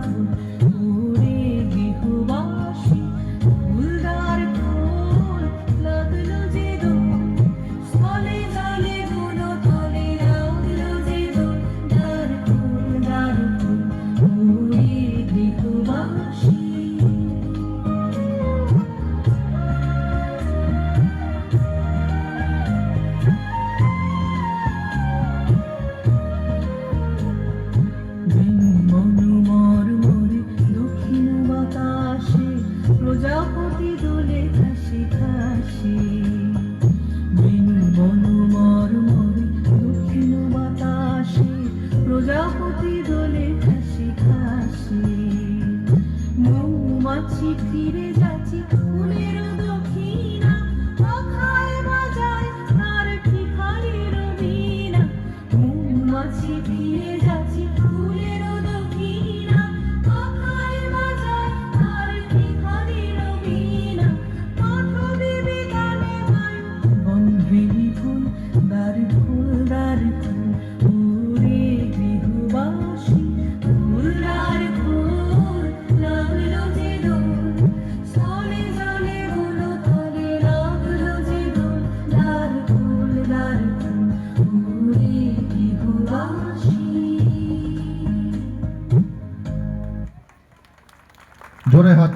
ফুল ওরে গৃহবাসী ফুলদার ফুল লাগলো যে দোল স্থলে জলে গুণ তলে লাগলো যে দোল দার ফুল ওরে গৃহবাসী প্রজাপতি দোলে খাসি খাসি বেনু বনু মরমরে দক্ষিণ বাতাসে প্রজাপতি দোলে খাসি খাসি মৌমাছি ফিরে যাচ্ছে ফুলের দক্ষিণা পাখায় বাজায় তার ভিখারির বীণা মৌমাছি ফিরে যাচ্ছে ফুলের দক্ষিণা পাখায় বাজায় তার ভিখারির বীণা পাঠবে বিতানে বায়ু বন্ধেরি ফুল দার ফুল ওরে গৃহবাসী ফুলদার ফুল লাগলো যে দোল স্থলে জলে গুণ তলে লাগলো যে দোল দার ফুল ওরে গৃহবাসী। জোরে হাত